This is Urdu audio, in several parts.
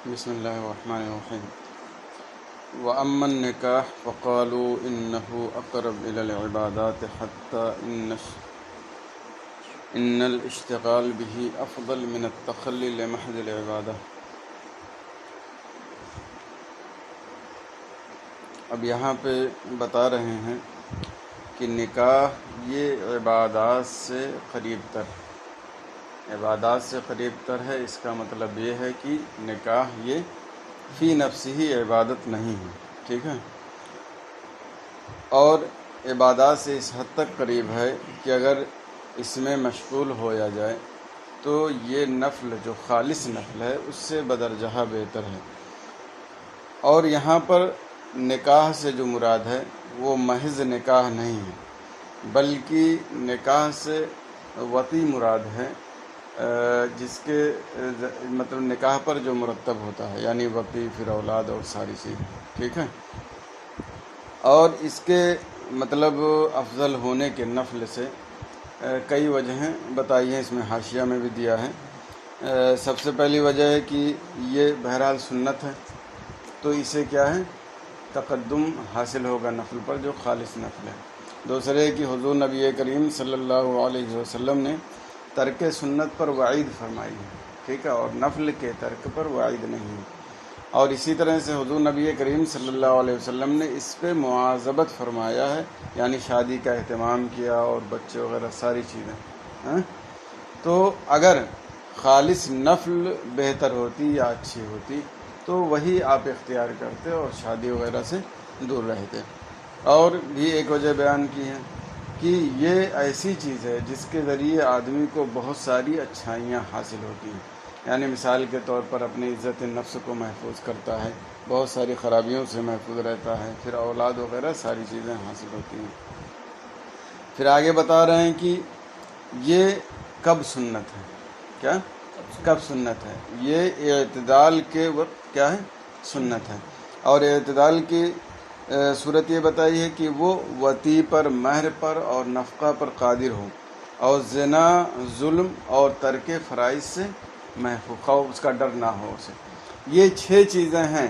بسم الله الرحمن الرحيم. وأما النكاح فقالوا إنه أقرب إلى العبادات حتى إن الاشتغال به أفضل من التخلي لمحض العبادة. اب یہاں پہ بتا رہے ہیں کہ نکاح یہ عبادات سے قریب تر ہے. اس کا مطلب یہ ہے کہ نکاح یہ فی نفسی ہی عبادت نہیں ہے، ٹھیک ہے، اور عبادات سے اس حد تک قریب ہے کہ اگر اس میں مشغول ہو جائے تو یہ نفل جو خالص نفل ہے اس سے بدرجہ بہتر ہے. اور یہاں پر نکاح سے جو مراد ہے وہ محض نکاح نہیں ہے، بلکہ نکاح سے وطی مراد ہے، جس کے مطلب نکاح پر جو مرتب ہوتا ہے، یعنی وطی، پھر اولاد اور ساری چیز، ٹھیک ہے. اور اس کے مطلب افضل ہونے کے نفل سے کئی وجہیں بتائی ہیں، اس میں حاشیہ میں بھی دیا ہے. سب سے پہلی وجہ ہے کہ یہ بہرحال سنت ہے، تو اسے کیا ہے، تقدم حاصل ہوگا نفل پر جو خالص نفل ہے. دوسرے کہ حضور نبی کریم صلی اللہ علیہ وسلم نے ترک سنت پر وعید فرمائی ہے، ٹھیک ہے، اور نفل کے ترک پر وعید نہیں ہے. اور اسی طرح سے حضور نبی کریم صلی اللہ علیہ وسلم نے اس پہ مواظبت فرمایا ہے، یعنی شادی کا اہتمام کیا اور بچے وغیرہ ساری چیزیں. تو اگر خالص نفل بہتر ہوتی یا اچھی ہوتی تو وہی آپ اختیار کرتے اور شادی وغیرہ سے دور رہتے. اور بھی ایک وجہ بیان کی ہے کہ یہ ایسی چیز ہے جس کے ذریعے آدمی کو بہت ساری اچھائیاں حاصل ہوتی ہیں، یعنی مثال کے طور پر اپنی عزت نفس کو محفوظ کرتا ہے، بہت ساری خرابیوں سے محفوظ رہتا ہے، پھر اولاد وغیرہ ساری چیزیں حاصل ہوتی ہیں. پھر آگے بتا رہے ہیں کہ یہ کب سنت ہے، کب سنت ہے، یہ اعتدال کے وقت کیا ہے، سنت ہے. اور اعتدال کی صورت یہ بتائی ہے کہ وہ وطی پر، مہر پر اور نفقہ پر قادر ہو، اور زنا، ظلم اور ترک فرائض سے محفوظ، اس کا ڈر نہ ہو اسے. یہ 6 چیزیں ہیں.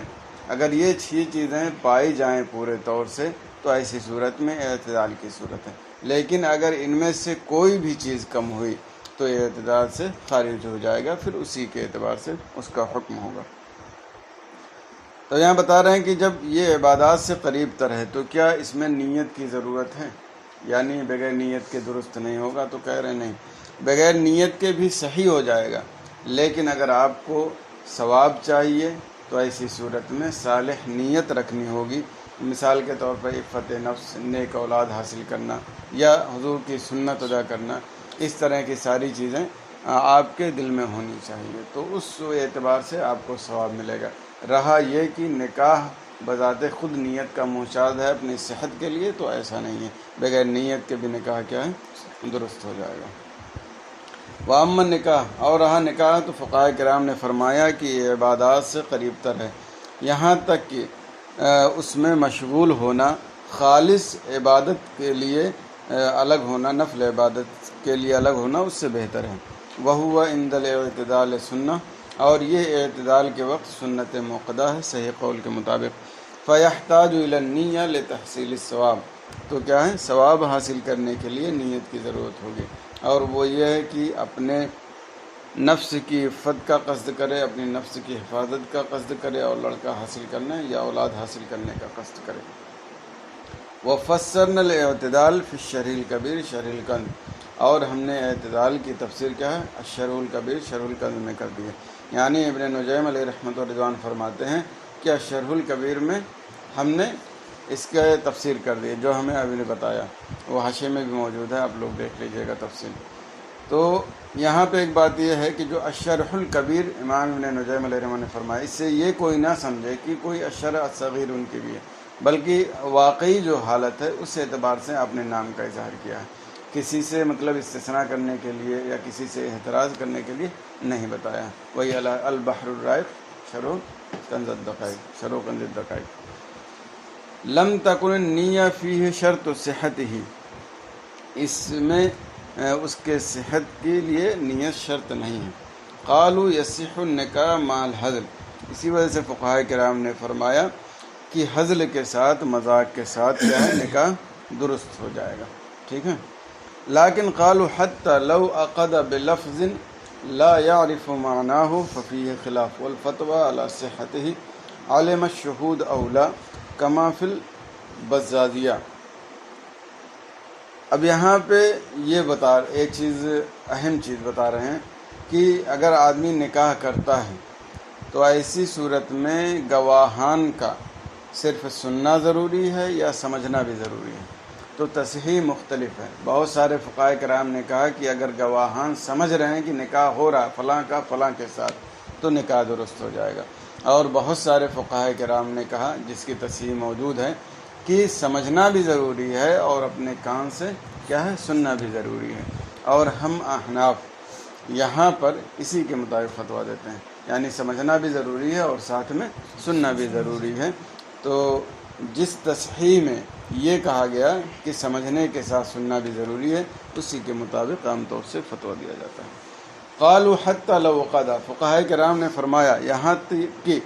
اگر یہ 6 چیزیں پائی جائیں پورے طور سے تو ایسی صورت میں اعتدال کی صورت ہے. لیکن اگر ان میں سے کوئی بھی چیز کم ہوئی تو اعتدال سے خارج ہو جائے گا، پھر اسی کے اعتبار سے اس کا حکم ہوگا. تو یہاں بتا رہے ہیں کہ جب یہ عبادات سے قریب تر ہے تو کیا اس میں نیت کی ضرورت ہے، یعنی بغیر نیت کے درست نہیں ہوگا؟ تو کہہ رہے نہیں، بغیر نیت کے بھی صحیح ہو جائے گا، لیکن اگر آپ کو ثواب چاہیے تو ایسی صورت میں صالح نیت رکھنی ہوگی. مثال کے طور پر عفت نفس، نیک اولاد حاصل کرنا، یا حضور کی سنت ادا کرنا، اس طرح کی ساری چیزیں آپ کے دل میں ہونی چاہیے، تو اس اعتبار سے آپ کو ثواب ملے گا. رہا یہ کہ نکاح بذات خود نیت کا محتاج ہے اپنی صحت کے لیے، تو ایسا نہیں ہے، بغیر نیت کے بھی نکاح کیا ہے، درست ہو جائے گا. وَأَمَّا النِّكَاحُ، اور رہا نکاح تو فقہاء کرام نے فرمایا کہ یہ عبادات سے قریب تر ہے، یہاں تک کہ اس میں مشغول ہونا، خالص عبادت کے لیے الگ ہونا، نفل عبادت کے لیے الگ ہونا اس سے بہتر ہے. وَهُوَ عِنْدَ الْاعْتِدَالِ سُنَّةٌ، اور یہ اعتدال کے وقت سنت موقدہ ہے صحیح قول کے مطابق. فَيَحْتَاجُ إِلَى النِّيَّةِ لِتَحْصِيلِ الثَّوَابِ، تو کیا ہے، ثواب حاصل کرنے کے لیے نیت کی ضرورت ہوگی. اور وہ یہ ہے کہ اپنے نفس کی عفت کا قصد کرے، اپنی نفس کی حفاظت کا قصد کرے، اور لڑکا حاصل کرنے یا اولاد حاصل کرنے کا قصد کرے. وَفَسَّرْنَا الْاعْتِدَالَ فِي الشَّرْحِ الْكَبِيرِ شرح الکنز، اور ہم نے اعتدال کی تفسیر کیا ہے، الشرح الکبیر شرح الکنز میں کر دی ہے. یعنی ابن نجیم علیہ رحمۃ الرضوان فرماتے ہیں کہ الشرح الکبیر میں ہم نے اس کا تفسیر کر دی جو ہمیں ابھی نے بتایا، وہ حاشیے میں بھی موجود ہے، آپ لوگ دیکھ لیجئے گا تفسیر. تو یہاں پہ ایک بات یہ ہے کہ جو الشرح الکبیر امام ابن نجیم علیہ رحمۃ نے فرمایا، اس سے یہ کوئی نہ سمجھے کہ کوئی الشرح الصغیر ان کی بھی ہے، بلکہ واقعی جو حالت ہے اس اعتبار سے آپ نے نام کا اظہار کیا ہے، کسی سے مطلب استثناء کرنے کے لیے یا کسی سے احتراز کرنے کے لیے نہیں بتایا. وہی البحر الرائق شرح کنز الدقائق، شرح کنز الدقائق. لم تکن النیہ فیہ شرط صحت ہی، اس میں اس کے صحت کے لیے نیت شرط نہیں ہے. قالوا یصح النکاح مع الحضر، اسی وجہ سے فقہاء کرام نے فرمایا کہ ہزل کے ساتھ، مذاق کے ساتھ کیا ہے، نکاح درست ہو جائے گا، ٹھیک ہے۔ لیکن قالوا حتى لو عقد بلفظ لا يعرف معناه ففيه خلاف والفتوى على صحته علم الشهود اولا كما في البزازیہ۔ اب یہاں پہ یہ ایک چیز، اہم چیز بتا رہے ہیں کہ اگر آدمی نکاح کرتا ہے تو ایسی صورت میں گواہان کا صرف سننا ضروری ہے یا سمجھنا بھی ضروری ہے؟ تو تصحیح مختلف ہے۔ بہت سارے فقہاء کرام نے کہا کہ اگر گواہان سمجھ رہے ہیں کہ نکاح ہو رہا ہے فلاں کا فلاں کے ساتھ تو نکاح درست ہو جائے گا، اور بہت سارے فقہاء کرام نے کہا، جس کی تصحیح موجود ہے، کہ سمجھنا بھی ضروری ہے اور اپنے کان سے کیا ہے، سننا بھی ضروری ہے۔ اور ہم احناف یہاں پر اسی کے مطابق فتویٰ دیتے ہیں، یعنی سمجھنا بھی ضروری ہے اور ساتھ میں سننا بھی ضروری ہے۔ تو جس تصحیح میں یہ کہا گیا کہ سمجھنے کے ساتھ سننا بھی ضروری ہے، اسی کے مطابق عام طور سے فتویٰ دیا جاتا ہے۔ قالوا حتی لو عقد، فقہاء کرام نے فرمایا یہاں تک کہ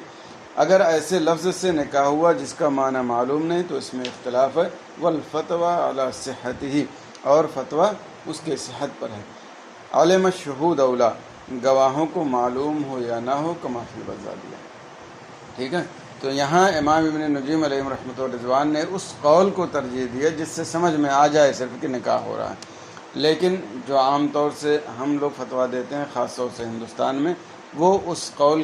اگر ایسے لفظ سے نکاح ہوا جس کا معنی معلوم نہیں تو اس میں اختلاف ہے، والفتویٰ علی صحتہ، اور فتویٰ اس کے صحت پر ہے، علم الشہود اولا، گواہوں کو معلوم ہو یا نہ ہو، کما فی البزازیہ، ٹھیک ہے۔ تو یہاں امام ابن نجیم علیہ رحمۃ الرضوان نے اس قول کو ترجیح دی ہے جس سے سمجھ میں آ جائے صرف کہ نکاح ہو رہا ہے، لیکن جو عام طور سے ہم لوگ فتویٰ دیتے ہیں خاص طور سے ہندوستان میں، وہ اس قول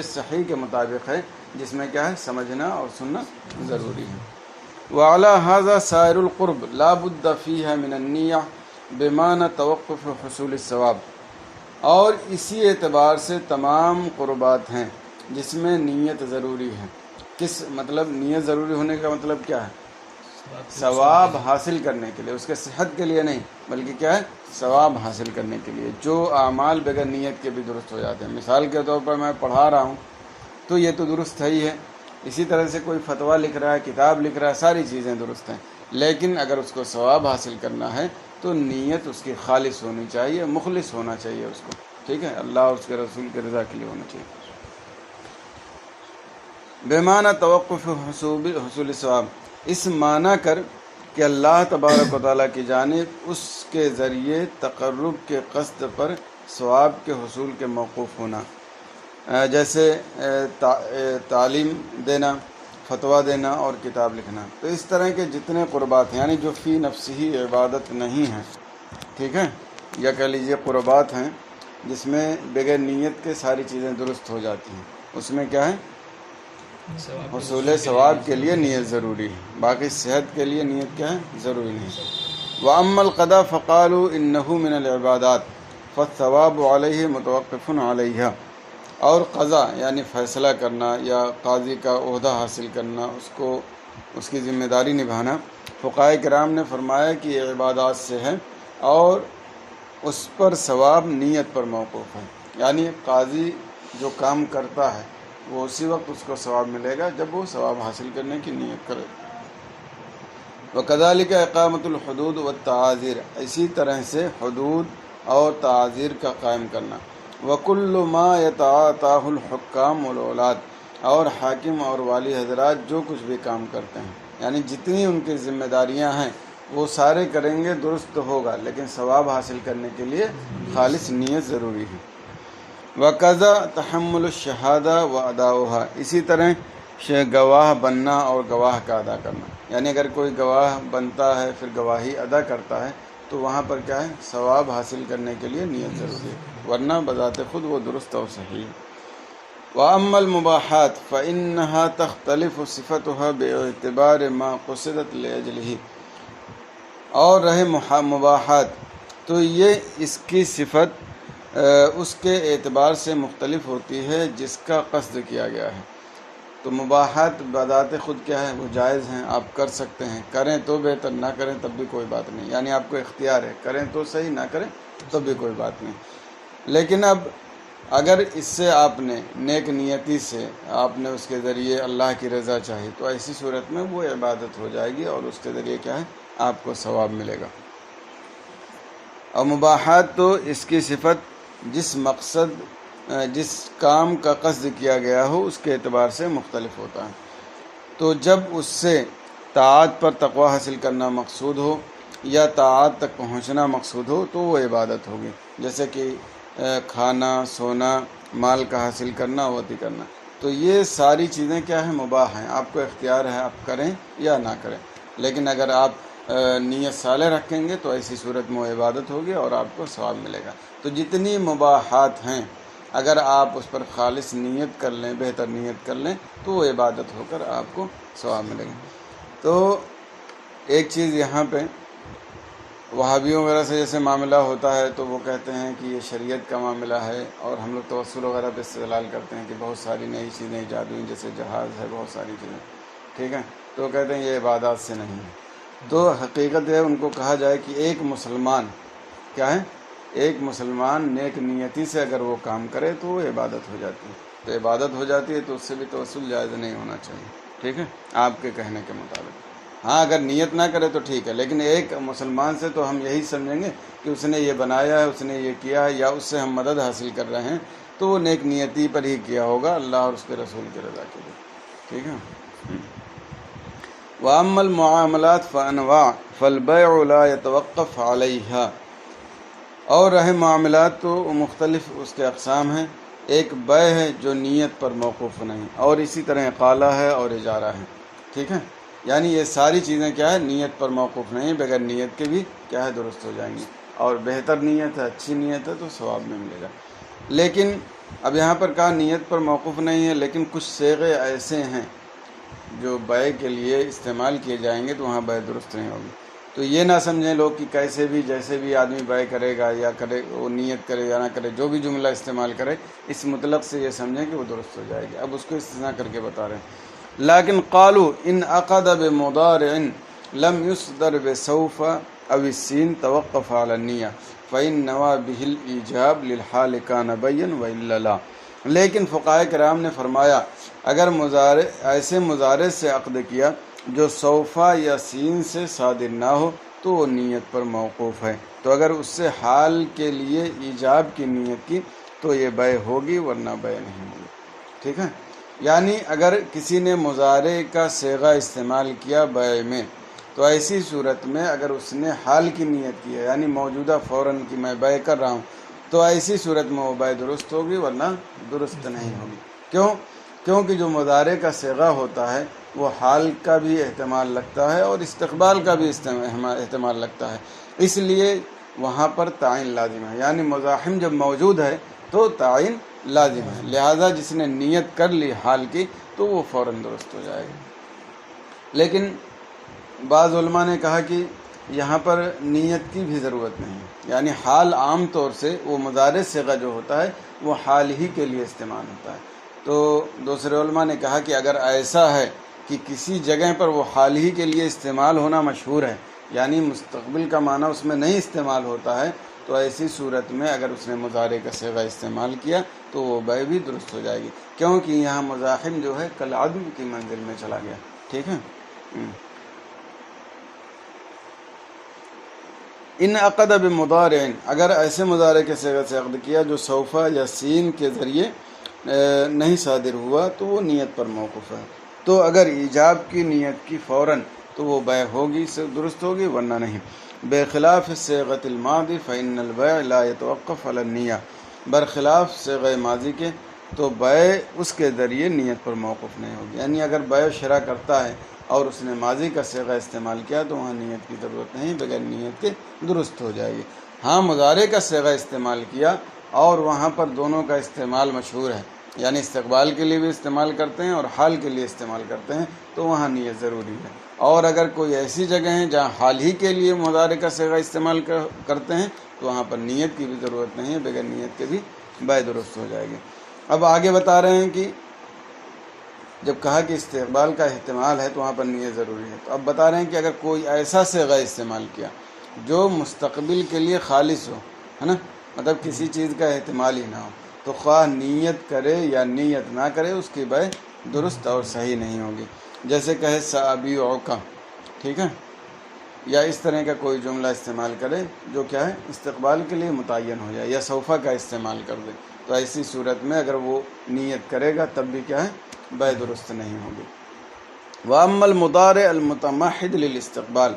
صحیح کے مطابق ہے جس میں کیا ہے، سمجھنا اور سننا ضروری ہے۔ وعلی ھذا سائر القرب لا بد فیہ من النیہ بمعنی توقف حصول الثواب، اور اسی اعتبار سے تمام قربات ہیں جس میں نیت ضروری ہے۔ کس مطلب نیت ضروری ہونے کا مطلب کیا ہے؟ ثواب حاصل کرنے کے لیے، اس کے صحت کے لیے نہیں، بلکہ کیا ہے، ثواب حاصل کرنے کے لیے۔ جو اعمال بغیر نیت کے بھی درست ہو جاتے ہیں، مثال کے طور پر میں پڑھا رہا ہوں تو یہ تو درست ہے ہی ہے، اسی طرح سے کوئی فتویٰ لکھ رہا ہے، کتاب لکھ رہا ہے، ساری چیزیں درست ہیں، لیکن اگر اس کو ثواب حاصل کرنا ہے تو نیت اس کی خالص ہونی چاہیے، مخلص ہونا چاہیے اس کو، ٹھیک ہے، اللہ اور اس کے رسول کے رضا کے لیے ہونا چاہیے۔ بمعنی توقف حصول ثواب، اس معنی کر کہ اللہ تبارک و تعالیٰ کی جانب اس کے ذریعے تقرب کے قصد پر ثواب کے حصول کے موقوف ہونا، جیسے تعلیم دینا، فتویٰ دینا اور کتاب لکھنا۔ تو اس طرح کے جتنے قربات ہیں، یعنی جو فی نفسہ عبادت نہیں ہیں، ٹھیک ہے، یا کہہ لیجیے قربات ہیں جس میں بغیر نیت کے ساری چیزیں درست ہو جاتی ہیں، اس میں کیا ہے، حصول ثواب کے لیے نیت ضروری ہے، باقی صحت کے لیے نیت کیا ہے، ضروری نہیں۔ وَأَمَّا الْقَضَاءُ فَقَالُوا إِنَّهُ مِنَ الْعِبَادَاتِ فَالثَّوَابُ عَلَيْهِ مُتَوَقِّفٌ عَلَيْهَا، اور قضا یعنی فیصلہ کرنا یا قاضی کا عہدہ حاصل کرنا، اس کی ذمہ داری نبھانا، فقہاء کرام نے فرمایا کہ یہ عبادات سے ہے اور اس پر ثواب نیت پر موقوف ہے، یعنی قاضی جو کام کرتا ہے وہ اسی وقت اس کو ثواب ملے گا جب وہ ثواب حاصل کرنے کی نیت کرے۔ وَكَذَلِكَ إِقَامَةُ الْحُدُودِ وَالتَّعَازِيرِ، اسی طرح سے حدود اور تعازیر کا قائم کرنا۔ وَكُلُّ مَا يَتَعَاطَاهُ الْحُكَّامُ وَالْوُلَاة، اور حاکم اور والی حضرات جو کچھ بھی کام کرتے ہیں، یعنی جتنی ان کی ذمہ داریاں ہیں وہ سارے کریں گے، درست ہوگا، لیکن ثواب حاصل کرنے کے لیے خالص نیت ضروری ہے۔ وَقَضَى تَحَمُّلُ الشَّهَادَةِ وَأَدَاؤُهَا، اسی طرح گواہ بننا اور گواہ کا ادا کرنا، یعنی اگر کوئی گواہ بنتا ہے پھر گواہی ادا کرتا ہے تو وہاں پر کیا ہے، ثواب حاصل کرنے کے لیے نیت ضروری ہے، ورنہ بذات خود وہ درست اور صحیح ہے۔ وَأَمَّا الْمُبَاحَاتُ فَإِنَّهَا تَخْتَلِفُ صِفَتُهَا بِاعْتِبَارِ مَا قُصِدَتْ لِأَجْلِهِ، اور رہے مباحات تو یہ اس کی صفت اس کے اعتبار سے مختلف ہوتی ہے جس کا قصد کیا گیا ہے۔ تو مباحات بذات خود کیا ہے، وہ جائز ہیں، آپ کر سکتے ہیں، کریں تو بہتر، نہ کریں تب بھی کوئی بات نہیں، یعنی آپ کو اختیار ہے، کریں تو صحیح، نہ کریں تب بھی کوئی بات نہیں۔ لیکن اب اگر اس سے آپ نے نیک نیتی سے آپ نے اس کے ذریعے اللہ کی رضا چاہی تو ایسی صورت میں وہ عبادت ہو جائے گی اور اس کے ذریعے کیا ہے، آپ کو ثواب ملے گا۔ اور مباحات تو اس کی صفت جس مقصد جس کام کا قصد کیا گیا ہو اس کے اعتبار سے مختلف ہوتا ہے۔ تو جب اس سے طاعت پر تقوی حاصل کرنا مقصود ہو یا طاعت تک پہنچنا مقصود ہو تو وہ عبادت ہوگی، جیسے کہ کھانا، سونا، مال کا حاصل کرنا، وتی کرنا۔ تو یہ ساری چیزیں کیا ہیں؟ مباح ہیں، آپ کو اختیار ہے آپ کریں یا نہ کریں، لیکن اگر آپ نیت صالح رکھیں گے تو ایسی صورت میں وہ عبادت ہوگی اور آپ کو ثواب ملے گا۔ تو جتنی مباحات ہیں اگر آپ اس پر خالص نیت کر لیں، بہتر نیت کر لیں تو وہ عبادت ہو کر آپ کو ثواب ملے گا۔ تو ایک چیز یہاں پہ وہابیوں وغیرہ سے جیسے معاملہ ہوتا ہے تو وہ کہتے ہیں کہ یہ شریعت کا معاملہ ہے، اور ہم لوگ توسل وغیرہ پہ استدلال کرتے ہیں کہ بہت ساری نئی چیزیں ایجاد ہوئیں، جیسے جہاز ہے، بہت ساری چیزیں، ٹھیک ہے، تو وہ کہتے ہیں یہ عبادات سے نہیں ہے۔ تو حقیقت ہے ان کو کہا جائے کہ ایک مسلمان کیا ہے؟ ایک مسلمان نیک نیتی سے اگر وہ کام کرے تو وہ عبادت ہو جاتی ہے، تو عبادت ہو جاتی ہے تو اس سے بھی توسل جائز نہیں ہونا چاہیے، ٹھیک ہے، آپ کے کہنے کے مطابق۔ ہاں اگر نیت نہ کرے تو ٹھیک ہے، لیکن ایک مسلمان سے تو ہم یہی سمجھیں گے کہ اس نے یہ بنایا ہے، اس نے یہ کیا ہے، یا اس سے ہم مدد حاصل کر رہے ہیں تو وہ نیک نیتی پر ہی کیا ہوگا، اللہ اور اس کے رسول کی رضا کے لیے، ٹھیک ہے۔ وَأَمَّا الْمُعَامَلَاتُ فَأَنْوَاعٌ فَالْبَيْعُ لَا يَتَوَقَّفُ عَلَيْهَا، اور رہے معاملات تو مختلف اس کے اقسام ہیں۔ ایک بیع ہے جو نیت پر موقوف نہیں، اور اسی طرح اقالہ ہے اور اجارہ ہے، ٹھیک ہے، یعنی یہ ساری چیزیں کیا ہے؟ نیت پر موقوف نہیں، بغیر نیت کے بھی کیا ہے؟ درست ہو جائیں گی، اور بہتر نیت ہے، اچھی نیت ہے تو ثواب میں ملے گا۔ لیکن اب یہاں پر کہا نیت پر موقوف نہیں ہے، لیکن کچھ صیغے ایسے ہیں جو بیع کے لیے استعمال کیے جائیں گے تو وہاں بیع درست نہیں ہوگی۔ تو یہ نہ سمجھیں لوگ کہ کیسے بھی جیسے بھی آدمی بیع کرے گا یا کرے، وہ نیت کرے یا نہ کرے، جو بھی جملہ استعمال کرے اس مطلق سے یہ سمجھیں کہ وہ درست ہو جائے گی۔ اب اس کو استثناء کر کے بتا رہے ہیں۔ لیکن قالوا ان عقد بمضارع لم يصدر بسوف او السين توقف على النية فإن نوى به الإيجاب للحال كان بين وإلا لا، لیکن فقہاء کرام نے فرمایا اگر ایسے مضارع سے عقد کیا جو سوفا یا سین سے صادر نہ ہو تو وہ نیت پر موقوف ہے، تو اگر اس سے حال کے لیے ایجاب کی نیت کی تو یہ بیع ہوگی ورنہ بیع نہیں ہوگی، ٹھیک ہے۔ یعنی اگر کسی نے مضارع کا صیغہ استعمال کیا بیع میں تو ایسی صورت میں اگر اس نے حال کی نیت کی ہے، یعنی موجودہ فوراً کی میں بیع کر رہا ہوں، تو ایسی صورت میں وہ بیع درست ہوگی ورنہ درست نہیں ہوگی۔ کیوں؟ کیونکہ جو مضارع کا صیغہ ہوتا ہے وہ حال کا بھی احتمال لگتا ہے اور استقبال کا بھی احتمال لگتا ہے، اس لیے وہاں پر تعین لازم ہے، یعنی مزاحم جب موجود ہے تو تعین لازم ہے، لہذا جس نے نیت کر لی حال کی تو وہ فوراً درست ہو جائے گا۔ لیکن بعض علماء نے کہا کہ یہاں پر نیت کی بھی ضرورت نہیں، یعنی حال عام طور سے وہ مضارع صیغہ جو ہوتا ہے وہ حال ہی کے لیے استعمال ہوتا ہے۔ تو دوسرے علماء نے کہا کہ اگر ایسا ہے کہ کسی جگہ پر وہ حال ہی کے لیے استعمال ہونا مشہور ہے، یعنی مستقبل کا معنی اس میں نہیں استعمال ہوتا ہے، تو ایسی صورت میں اگر اس نے مضارع کا صیغہ استعمال کیا تو وہ بیع بھی درست ہو جائے گی، کیونکہ یہاں مزاحم جو ہے کالعدم کی منزل میں چلا گیا، ٹھیک ہے۔ ان عقد بمضارع، اگر ایسے مضارع کے صیغے سے عقد کیا جو سوفا یا سین کے ذریعے نہیں صادر ہوا تو وہ نیت پر موقوف ہے، تو اگر ایجاب کی نیت کی فوراً تو وہ بیع ہوگی، سے درست ہوگی ورنہ نہیں۔ بخلاف صیغۃ الماضی فإن البیع لا يتوقف علی النیہ، برخلاف صیغہ ماضی کے تو بیع اس کے ذریعے نیت پر موقوف نہیں ہوگی، یعنی اگر بیع شرع کرتا ہے اور اس نے ماضی کا صیغہ استعمال کیا تو وہاں نیت کی ضرورت نہیں، بغیر نیت کے درست ہو جائے گی۔ ہاں مضارع کا صیغہ استعمال کیا اور وہاں پر دونوں کا استعمال مشہور ہے، یعنی استقبال کے لیے بھی استعمال کرتے ہیں اور حال کے لیے استعمال کرتے ہیں، تو وہاں نیت ضروری ہے۔ اور اگر کوئی ایسی جگہ ہے جہاں حال ہی کے لیے مضارع کا صیغہ استعمال کرتے ہیں تو وہاں پر نیت کی بھی ضرورت نہیں ہے، بغیر نیت کے بھی بیع درست ہو جائے گی۔ اب آگے بتا رہے ہیں کہ جب کہا کہ استقبال کا احتمال ہے تو وہاں پر نیت ضروری ہے، تو اب بتا رہے ہیں کہ اگر کوئی ایسا صیغہ استعمال کیا جو مستقبل کے لیے خالص ہو، ہے نا، مطلب کسی چیز کا احتمال ہی نہ ہو، تو خواہ نیت کرے یا نیت نہ کرے اس کی بیع درست اور صحیح نہیں ہوگی۔ جیسے کہے سأبیعک، ٹھیک ہے، یا اس طرح کا کوئی جملہ استعمال کرے جو کیا ہے استقبال کے لیے متعین ہو جائے، یا سوفا کا استعمال کر دے، تو ایسی صورت میں اگر وہ نیت کرے گا تب بھی کیا ہے بے درست نہیں ہوگی۔ وَأَمَّا الْمُضَارِعُ الْمُتَمَحِّضُ لِلِاسْتِقْبَالِ،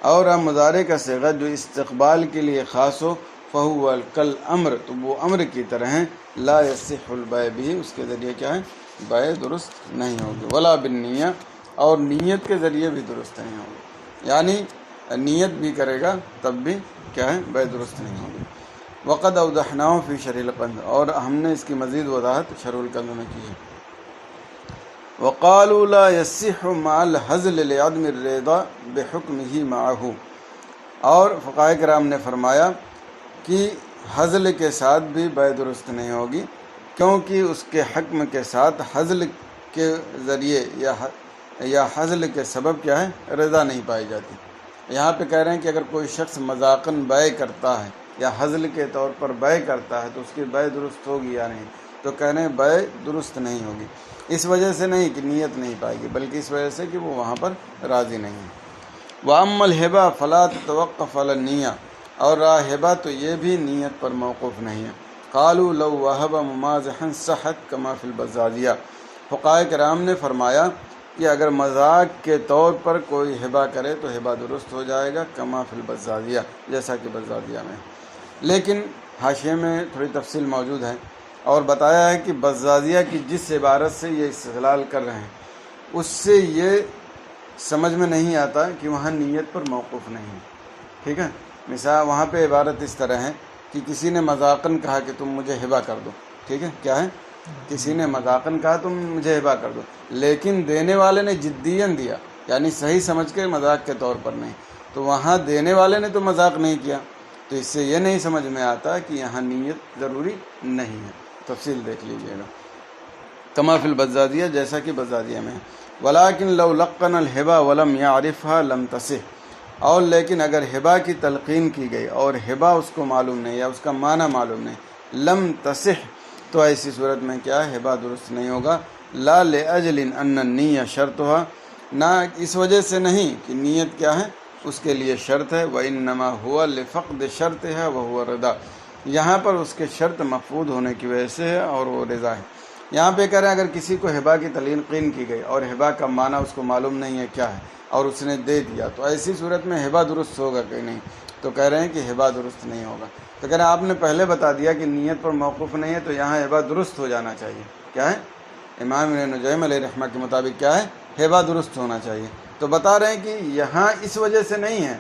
اور مضارع کا صیغہ جو استقبال کے لیے خاص ہو، فَهُوَ كَالْأَمْرِ، تو وہ امر کی طرح ہیں، لا يصح البيع به، اس کے ذریعے کیا ہے بے درست نہیں ہوگی، ولا بالنیہ، اور نیت کے ذریعے بھی درست نہیں ہوگی، یعنی نیت بھی کرے گا تب بھی کیا ہے بے درست نہیں ہوگی۔ وقد اوضحناه فی شرح القند، اور ہم نے اس کی مزید وضاحت شرح القند میں کی ہے۔ وقالوا لا يصح مع الحزل لعدم الرضا بحکمه معه، اور فقہاء کرام نے فرمایا کہ حزل کے ساتھ بھی بے درست نہیں ہوگی، کیونکہ اس کے حکم کے ساتھ حزل کے ذریعے یا حزل کے سبب کیا ہے رضا نہیں پائی جاتی۔ یہاں پہ کہہ رہے ہیں کہ اگر کوئی شخص مذاقاً بے کرتا ہے یا حزل کے طور پر بے کرتا ہے تو اس کی بے درست ہوگی یا نہیں، تو کہہ رہے ہیں بے درست نہیں ہوگی، اس وجہ سے نہیں کہ نیت نہیں پائے گی، بلکہ اس وجہ سے کہ وہ وہاں پر راضی نہیں ہے۔ وَأَمَّا الْهِبَةُ فَلَا تَتَوَقَّفُ عَلَى النِّيَّةِ، اور ہبہ تو یہ بھی نیت پر موقوف نہیں ہے۔ قالوا لو وهب ممازحا صحت كما فی البزازیہ، فقہاء کرام نے فرمایا کہ اگر مذاق کے طور پر کوئی ہبہ کرے تو ہبہ درست ہو جائے گا، کما فی البزازیہ، جیسا کہ بزازیہ میں۔ لیکن حاشیے میں تھوڑی تفصیل موجود ہے، اور بتایا ہے کہ بزازیہ کی جس عبارت سے یہ استدلال کر رہے ہیں اس سے یہ سمجھ میں نہیں آتا کہ وہاں نیت پر موقوف نہیں ہے، ٹھیک ہے۔ مثال وہاں پہ عبارت اس طرح ہے کہ کسی نے مذاقاً کہا کہ تم مجھے ہبہ کر دو، ٹھیک ہے، کیا ہے، کسی نے مذاقاً کہا تم مجھے ہبہ کر دو، لیکن دینے والے نے جدیاً دیا، یعنی صحیح سمجھ کے مذاق کے طور پر نہیں، تو وہاں دینے والے نے تو مذاق نہیں کیا، تو اس سے یہ نہیں سمجھ میں آتا کہ یہاں نیت ضروری نہیں ہے۔ تفصیل دیکھ لیجئے گا، کما فی البزازیہ، جیسا کہ بزازیہ میں ہے۔ ولیکن لو لقن الہبہ ولم یعرفها لم تصح، اور لیکن اگر ہبہ کی تلقین کی گئی اور ہبہ اس کو معلوم نہیں یا اس کا معنی معلوم نہیں، لم تصح، تو ایسی صورت میں کیا ہے ہبہ درست نہیں ہوگا۔ لا لاجل ان النیہ شرطها، نہ اس وجہ سے نہیں کہ نیت کیا ہے اس کے لیے شرط ہے، وانما هو لفقد شرطها وهو رضا، یہاں پر اس کے شرط مفقود ہونے کی وجہ سے ہے اور وہ رضا ہے۔ یہاں پہ کہہ رہے ہیں اگر کسی کو ہبہ کی تلقین کی گئی اور ہبہ کا معنی اس کو معلوم نہیں ہے کیا ہے اور اس نے دے دیا، تو ایسی صورت میں ہبہ درست ہوگا کہ نہیں، تو کہہ رہے ہیں کہ ہبہ درست نہیں ہوگا۔ تو کہہ رہے ہیں آپ نے پہلے بتا دیا کہ نیت پر موقوف نہیں ہے، تو یہاں ہبہ درست ہو جانا چاہیے، کیا ہے، امام ابن نجیم علیہ رحمہ کے مطابق کیا ہے ہبہ درست ہونا چاہیے۔ تو بتا رہے ہیں کہ یہاں اس وجہ سے نہیں ہے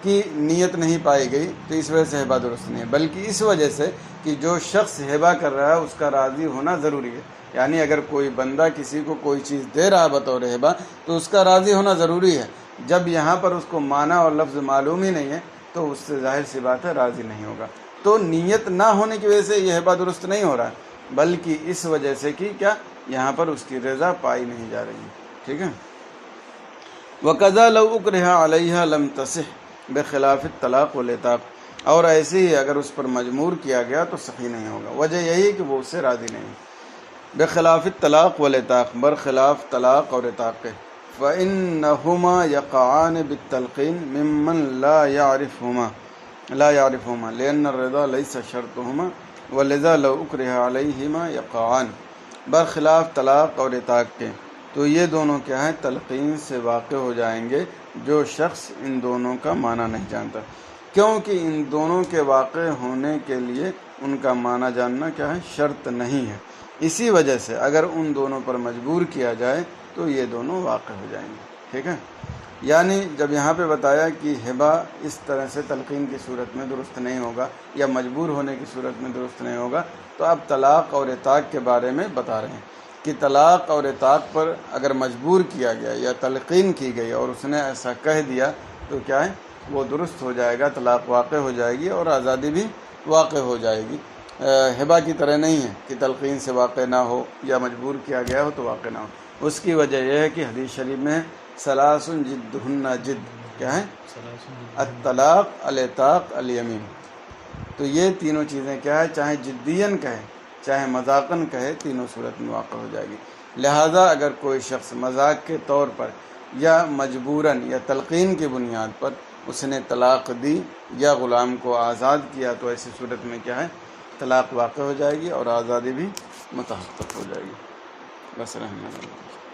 کہ نیت نہیں پائی گئی تو اس وجہ سے ہبہ درست نہیں ہے، بلکہ اس وجہ سے کہ جو شخص ہبہ کر رہا ہے اس کا راضی ہونا ضروری ہے، یعنی اگر کوئی بندہ کسی کو کوئی چیز دے رہا ہے بطور ہبہ تو اس کا راضی ہونا ضروری ہے۔ جب یہاں پر اس کو معنی اور لفظ معلوم ہی نہیں ہے تو اس سے ظاہر سی بات ہے راضی نہیں ہوگا۔ تو نیت نہ ہونے کی وجہ سے یہ ہبہ درست نہیں ہو رہا ہے، بلکہ اس وجہ سے کہ کیا یہاں پر اس کی رضا پائی نہیں جا رہی ہے، ٹھیک ہے۔ وَقَضَى لَوْ أُكْرِهَ عَلَيْهَا لَمْ تَصِحْ بِخِلَافِ الطلاق والعتاق، اور ایسے ہی اگر اس پر مجبور کیا گیا تو صحیح نہیں ہوگا، وجہ یہی کہ وہ اس سے راضی نہیں ہے۔ بخلاف الطلاق والعتاق، برخلاف طلاق اور عتاق کے، فَإِنَّهُمَا يَقَعَانِ بِالتَّلْقِينِ مِمَّنْ لَا يَعْرِفُهُمَا لِأَنَّ الرِّضَا لَيْسَ شَرْطُهُمَا وَلِذَا لَوْ أُكْرِهَ عَلَيْهِمَا يَقَعَانِ، برخلاف طلاق اور عتاق کے، تو یہ دونوں کیا ہیں تلقین سے واقع ہو جائیں گے جو شخص ان دونوں کا معنی نہیں جانتا، کیونکہ ان دونوں کے واقع ہونے کے لیے ان کا معنی جاننا کیا ہے شرط نہیں ہے، اسی وجہ سے اگر ان دونوں پر مجبور کیا جائے تو یہ دونوں واقع ہو جائیں گے، ٹھیک ہے۔ یعنی جب یہاں پہ بتایا کہ ہبہ اس طرح سے تلقین کی صورت میں درست نہیں ہوگا یا مجبور ہونے کی صورت میں درست نہیں ہوگا، تو اب طلاق اور عتاق کے بارے میں بتا رہے ہیں کہ طلاق اور عتاق پر اگر مجبور کیا گیا یا تلقین کی گئی اور اس نے ایسا کہہ دیا تو کیا ہے وہ درست ہو جائے گا، طلاق واقع ہو جائے گی اور آزادی بھی واقع ہو جائے گی۔ ہبہ کی طرح نہیں ہے کہ تلقین سے واقع نہ ہو یا مجبور کیا گیا ہو تو واقع نہ ہو۔ اس کی وجہ یہ ہے کہ حدیث شریف میں ثلاث جدہن جد، کیا ہے، الطلاق، العتاق، الیمین، تو یہ تینوں چیزیں کیا ہے چاہے جدیاً کہے چاہے مذاقاً کہے تینوں صورت میں واقع ہو جائے گی۔ لہٰذا اگر کوئی شخص مذاق کے طور پر یا مجبوراً یا تلقین کی بنیاد پر اس نے طلاق دی یا غلام کو آزاد کیا تو ایسی صورت میں کیا ہے طلاق واقع ہو جائے گی اور آزادی بھی متحقق ہو جائے گی۔ بس رحمہ اللہ۔